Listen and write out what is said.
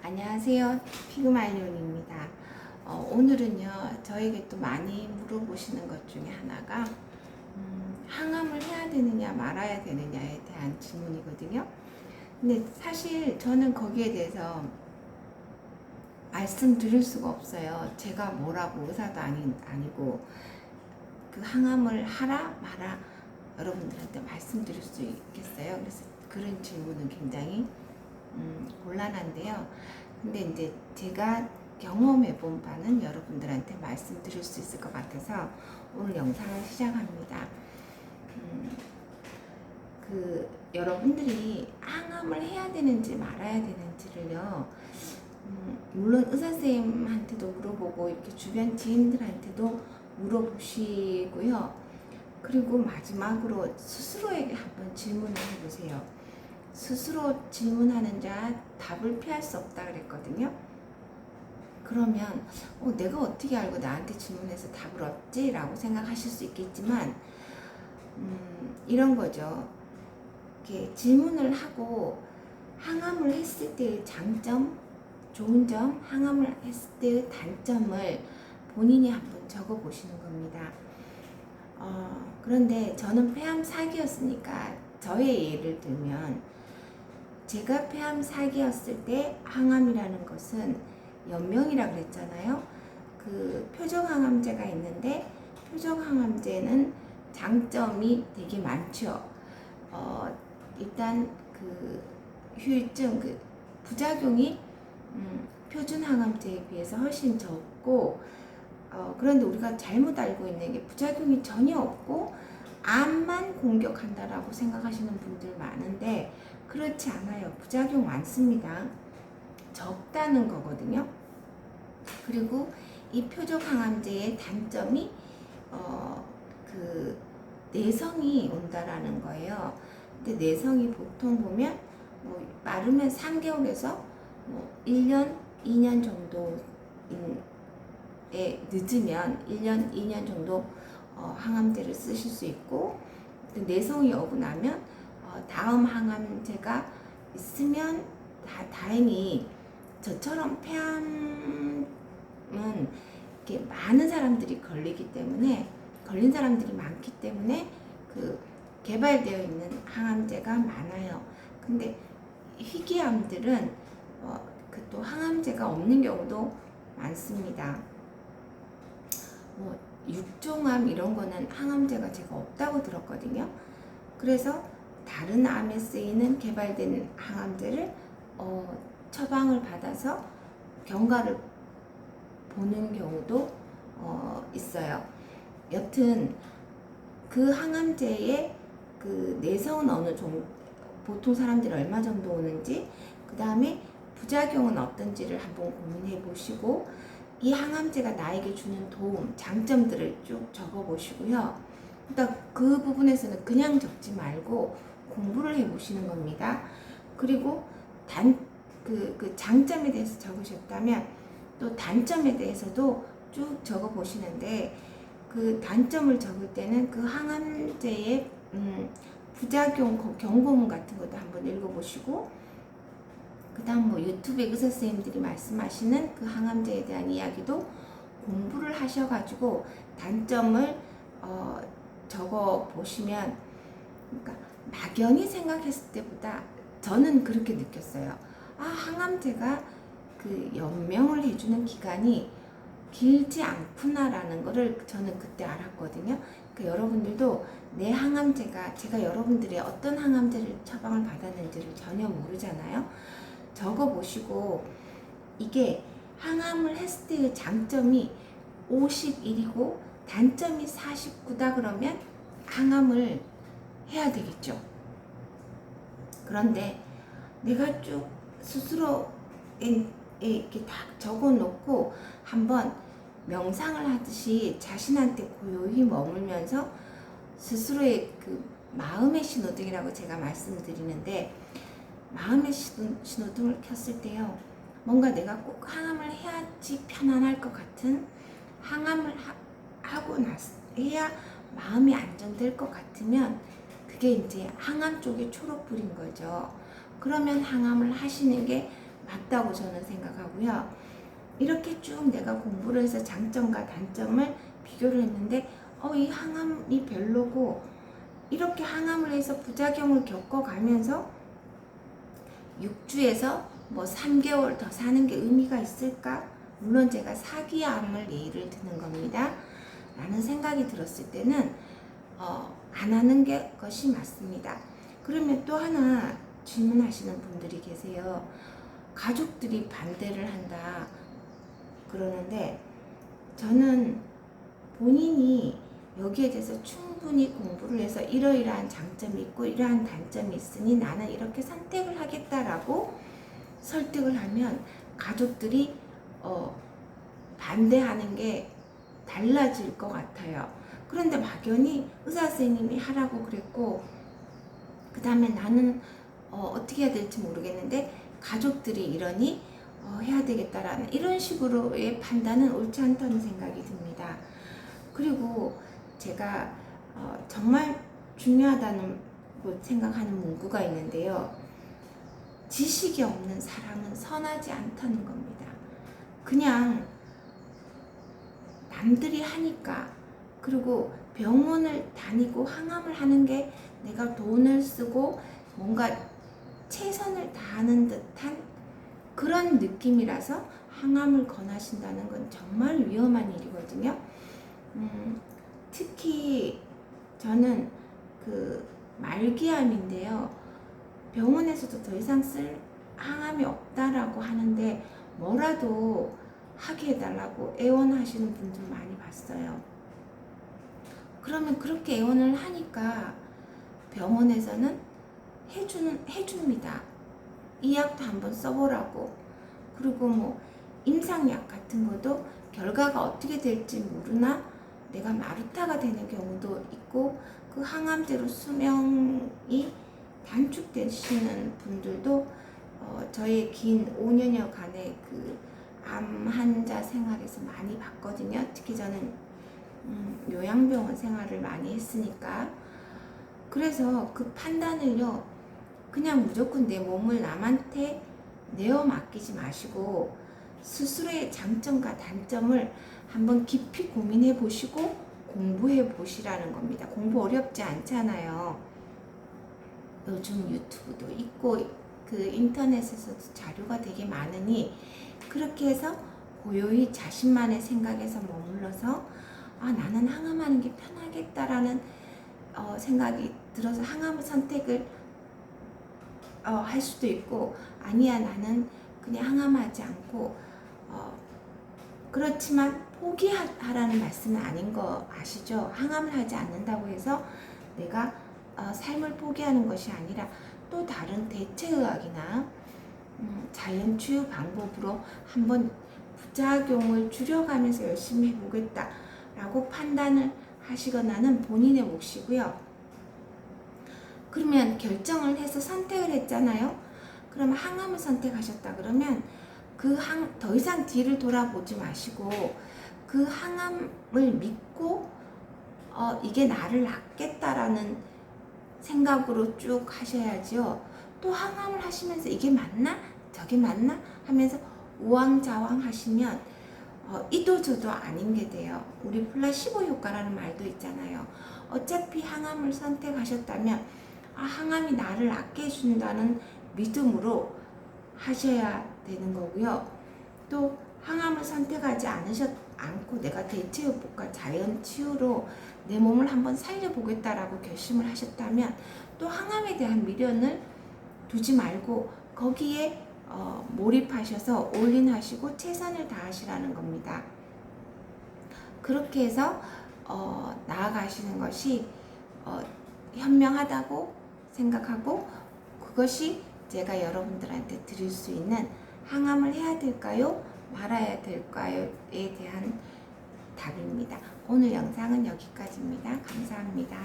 안녕하세요. 피그마이온입니다. 오늘은요, 저에게 또 많이 물어보시는 것 중에 하나가, 항암을 해야 되느냐, 말아야 되느냐에 대한 질문이거든요. 근데 사실 저는 거기에 대해서 말씀드릴 수가 없어요. 제가 뭐라고 의사도 아니고, 그 항암을 하라, 마라, 여러분들한테 말씀드릴 수 있겠어요. 그래서 그런 질문은 굉장히 곤란한데요. 근데 이제 제가 경험해 본 바는 여러분들한테 말씀드릴 수 있을 것 같아서 오늘 영상을 시작합니다. 여러분들이 항암을 해야 되는지 말아야 되는지를요, 물론 의사 선생님한테도 물어보고 이렇게 주변 지인들한테도 물어보시고요. 그리고 마지막으로 스스로에게 한번 질문을 해보세요. 스스로 질문하는 자 답을 피할 수 없다 그랬거든요. 그러면 내가 어떻게 알고 나한테 질문해서 답을 얻지? 라고 생각하실 수 있겠지만 이런 거죠. 이렇게 질문을 하고 항암을 했을 때의 장점, 좋은 점, 항암을 했을 때의 단점을 본인이 한번 적어보시는 겁니다. 그런데 저는 폐암 4기였으니까 저의 예를 들면 제가 폐암 4기였을 때 항암이라는 것은 연명이라 그랬잖아요. 그 표적항암제가 있는데 표적항암제는 장점이 되게 많죠. 일단 그 후유증, 그 부작용이 표준항암제에 비해서 훨씬 적고 그런데 우리가 잘못 알고 있는 게 부작용이 전혀 없고 암만 공격한다라고 생각하시는 분들 많은데 그렇지 않아요. 부작용 많습니다. 적다는 거거든요. 그리고 이 표적항암제의 단점이 그 내성이 온다라는 거예요. 근데 내성이 보통 보면 빠르면 3개월에서 1년, 2년 정도에 늦으면 1년, 2년 정도 항암제를 쓰실 수 있고 내성이 오고 나면 다음 항암제가 있으면 다행히 저처럼 폐암은 이렇게 많은 사람들이 걸린 사람들이 많기 때문에 그 개발되어 있는 항암제가 많아요. 근데 희귀암들은 또 항암제가 없는 경우도 많습니다. 육종암 이런 거는 항암제가 제가 없다고 들었거든요. 그래서 다른 암에 쓰이는 개발된 항암제를 처방을 받아서 경과를 보는 경우도 있어요. 여튼 그 항암제의 그 내성은 어느 정도, 보통 사람들이 얼마 정도 오는지, 그 다음에 부작용은 어떤지를 한번 고민해 보시고 이 항암제가 나에게 주는 도움, 장점들을 쭉 적어 보시고요. 일단 그 부분에서는 그냥 적지 말고 공부를 해 보시는 겁니다. 그리고 그 장점에 대해서 적으셨다면 또 단점에 대해서도 쭉 적어 보시는데 그 단점을 적을 때는 그 항암제의 부작용 경고문 같은 것도 한번 읽어 보시고 그 다음 유튜브에 의사 선생님들이 말씀하시는 그 항암제에 대한 이야기도 공부를 하셔가지고 단점을 적어 보시면, 그러니까 막연히 생각했을 때보다 저는 그렇게 느꼈어요. 항암제가 그 연명을 해주는 기간이 길지 않구나라는 거를 저는 그때 알았거든요. 그러니까 여러분들도 내 항암제가, 제가 여러분들이 어떤 항암제를 처방을 받았는지를 전혀 모르잖아요. 적어보시고 이게 항암을 했을 때의 장점이 51이고 단점이 49다 그러면 항암을 해야 되겠죠. 그런데 내가 쭉 스스로 이렇게 다 적어놓고 한번 명상을 하듯이 자신한테 고요히 머물면서 스스로의 그 마음의 신호등이라고 제가 말씀드리는데 마음의 신호등을 켰을 때요. 뭔가 내가 꼭 항암을 해야지 편안할 것 같은 항암을 하고 해야 마음이 안정될 것 같으면 그게 이제 항암 쪽에 초록불인 거죠. 그러면 항암을 하시는 게 맞다고 저는 생각하고요. 이렇게 쭉 내가 공부를 해서 장점과 단점을 비교를 했는데 이 항암이 별로고 이렇게 항암을 해서 부작용을 겪어가면서 6주에서 뭐 3개월 더 사는 게 의미가 있을까? 물론 제가 사기암을 예를 드는 겁니다. 라는 생각이 들었을 때는 안 하는 것이 맞습니다. 그러면 또 하나 질문하시는 분들이 계세요. 가족들이 반대를 한다 그러는데 저는 본인이 여기에 대해서 충분히 공부를 해서 이러이러한 장점이 있고 이러한 단점이 있으니 나는 이렇게 선택을 하겠다라고 설득을 하면 가족들이 반대하는 게 달라질 것 같아요. 그런데 막연히 의사 선생님이 하라고 그랬고 그 다음에 나는 어떻게 해야 될지 모르겠는데 가족들이 이러니 해야 되겠다라는 이런 식으로의 판단은 옳지 않다는 생각이 듭니다. 그리고 제가 정말 중요하다는 생각하는 문구가 있는데요. 지식이 없는 사람은 선하지 않다는 겁니다. 그냥 남들이 하니까 그리고 병원을 다니고 항암을 하는 게 내가 돈을 쓰고 뭔가 최선을 다하는 듯한 그런 느낌이라서 항암을 권하신다는 건 정말 위험한 일이거든요. 특히 저는 그 말기암인데요. 병원에서도 더 이상 쓸 항암이 없다라고 하는데 뭐라도 하게 해달라고 애원하시는 분들 많이 봤어요. 그러면 그렇게 애원을 하니까 병원에서는 해줍니다. 이 약도 한번 써보라고. 그리고 뭐 임상약 같은 것도 결과가 어떻게 될지 모르나 내가 마루타가 되는 경우도 있고 그 항암제로 수명이 단축되시는 분들도 저의 긴 5년여간의 그 암 환자 생활에서 많이 봤거든요. 특히 저는 요양병원 생활을 많이 했으니까. 그래서 그 판단을요 그냥 무조건 내 몸을 남한테 내어 맡기지 마시고 스스로의 장점과 단점을 한번 깊이 고민해 보시고 공부해 보시라는 겁니다. 공부 어렵지 않잖아요. 요즘 유튜브도 있고 그 인터넷에서도 자료가 되게 많으니 그렇게 해서 고요히 자신만의 생각에서 머물러서 나는 항암하는 게 편하겠다라는 생각이 들어서 항암 선택을 할 수도 있고 아니야 나는 그냥 항암하지 않고 그렇지만 포기하라는 말씀은 아닌 거 아시죠? 항암을 하지 않는다고 해서 내가 삶을 포기하는 것이 아니라 또 다른 대체의학이나 자연 치유 방법으로 한번 부작용을 줄여가면서 열심히 해보겠다 라고 판단을 하시거나는 본인의 몫이고요. 그러면 결정을 해서 선택을 했잖아요. 그러면 항암을 선택하셨다 그러면 더 이상 뒤를 돌아보지 마시고 그 항암을 믿고 이게 나를 낫겠다라는 생각으로 쭉 하셔야죠. 또 항암을 하시면서 이게 맞나? 저게 맞나? 하면서 우왕좌왕 하시면 이도 저도 아닌 게 돼요. 우리 플라시보 효과라는 말도 있잖아요. 어차피 항암을 선택하셨다면 항암이 나를 낫게 해준다는 믿음으로 하셔야 되는 거고요. 또 항암을 선택하지 않고 내가 대체요법과 자연 치유로 내 몸을 한번 살려보겠다라고 결심을 하셨다면 또 항암에 대한 미련을 두지 말고 거기에 몰입하셔서 올인하시고 최선을 다하시라는 겁니다. 그렇게 해서 나아가시는 것이 현명하다고 생각하고 그것이 제가 여러분들한테 드릴 수 있는 항암을 해야 될까요? 말아야 될까요?에 대한 답입니다. 오늘 영상은 여기까지입니다. 감사합니다.